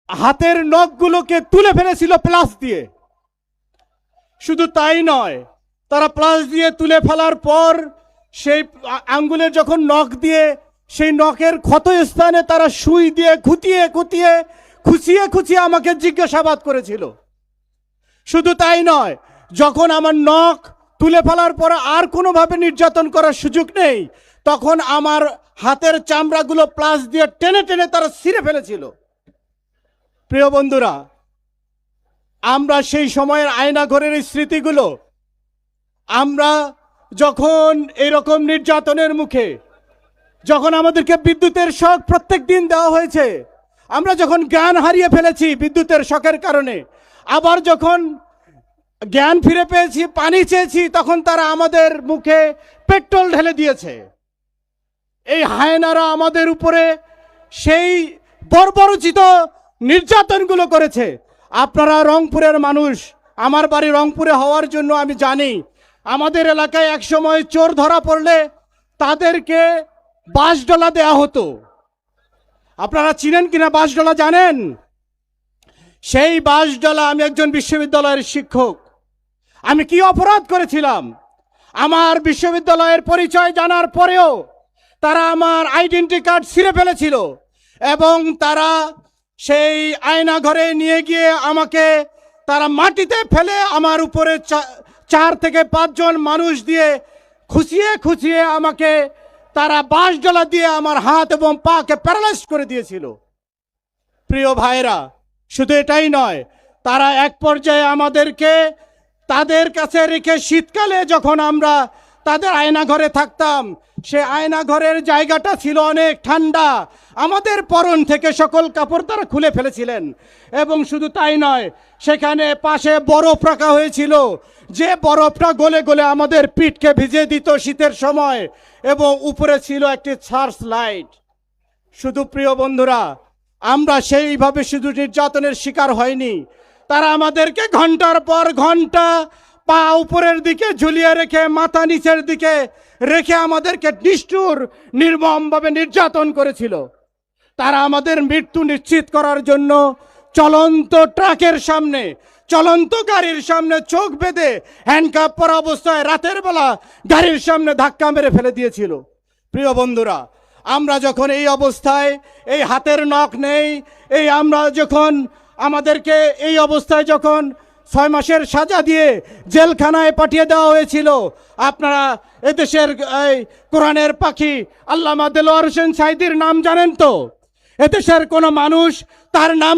হাতের নখগুলোকে তুলে ফেলেছিল প্লাস দিয়ে। শুধু তাই নয়, তারা প্লাস দিয়ে তুলে ফেলার পর সেই আঙ্গুলের যখন নখ দিয়ে সেই নখের ক্ষত স্থানে তারা সুই দিয়ে খুঁচিয়ে আমাকে জিজ্ঞাসাবাদ করেছিল। শুধু তাই নয়, যখন আমার নখ তুলে ফেলার পর আর কোনোভাবে নির্যাতন করার সুযোগ নেই, তখন আমার হাতের চামড়াগুলো প্লাস দিয়ে টেনে টেনে তারা ছিঁড়ে ফেলেছিল। প্রিয় বন্ধুরা, আমরা সেই সময়ের আয়নাঘরের এই স্মৃতিগুলো, আমরা যখন এরকম নির্যাতনের মুখে, যখন আমাদেরকে বিদ্যুতের শক প্রত্যেক দিন দেওয়া হয়েছে, আমরা যখন জ্ঞান হারিয়ে ফেলেছি বিদ্যুতের শকের কারণে, আবার যখন জ্ঞান ফিরে পেয়েছি, পানি চেয়েছি, তখন তারা আমাদের মুখে পেট্রোল ঢেলে দিয়েছে। এই হায়নারা আমাদের উপরে সেই বর্বরোচিত নির্যাতনগুলো করেছে। আপনারা রংপুরের মানুষ, আমার বাড়ি রংপুরে হওয়ার জন্য আমি জানি, আমাদের এলাকায় একসময় চোর ধরা পড়লে তাদেরকে বাঁশডলা দেয়া হতো। আপনারা চিনেন কিনা বাঁশডলা জানেন? সেই বাঁশডলা, আমি একজন বিশ্ববিদ্যালয়ের শিক্ষক, আমি কি অপরাধ করেছিলাম? আমার বিশ্ববিদ্যালয়ের পরিচয় জানার পরেও তারা আমার আইডেন্টি কার্ড ছিঁড়ে ফেলেছিল এবং তারা সেই আয়না ঘরে নিয়ে গিয়ে আমাকে তারা মাটিতে ফেলে আমার উপরে 4 থেকে 5 জন মানুষ দিয়ে খুঁচিয়ে আমাকে তারা বাঁশডলা দিয়ে আমার হাত এবং পাকে প্যারালাইজ করে দিয়েছিল। প্রিয় ভাইরা, শুধু এটাই নয়, তারা এক পর্যায়ে আমাদেরকে তাদের কাছে রেখে শীতকালে যখন আমরা তাদের আয়নাঘরে থাকতাম, সে আয়নাঘরের জায়গাটা ছিল অনেক ঠান্ডা, আমাদের পরন থেকে সকল কাপড় তারা খুলে ফেলেছিলেন। এবং শুধু তাই নয়, সেখানে পাশে বরফ রাখা হয়েছিল, যে বরফটা গলে গলে আমাদের পিঠকে ভিজে দিত শীতের সময়, এবং উপরে ছিল একটি সার্চ লাইট। শুধু প্রিয় বন্ধুরা, আমরা সেইভাবে শুধু নির্যাতনের শিকার হয়নি, তারা আমাদেরকে ঘন্টার পর ঘন্টা পা উপরের দিকে ঝুলিয়ে রেখে মাথা নিচের দিকে রেখে আমাদেরকে নিষ্ঠুর নির্মমভাবে নির্যাতন করেছিল। তারা আমাদের মৃত্যু নিশ্চিত করার জন্য চলন্ত ট্রাকের সামনে, চলন্ত গাড়ির সামনে চোখ বেঁধে হ্যান্ডকাপ পরা অবস্থায় রাতের বেলা গাড়ির সামনে ধাক্কা মেরে ফেলে দিয়েছিল। প্রিয় বন্ধুরা, আমরা যখন এই অবস্থায়, এই হাতের নখ নেই, এই আমরা যখন আমাদেরকে এই অবস্থায় যখন 6 মাসের সাজা দিয়ে জেলখানায় পাঠিয়ে দেওয়া হয়েছিল, আপনারা এদেশের কোরআনের পাখি আল্লামা দেলোয়ার হোসেন সাঈদীর নাম জানেন তো? এদেশের কোনো মানুষ তার নাম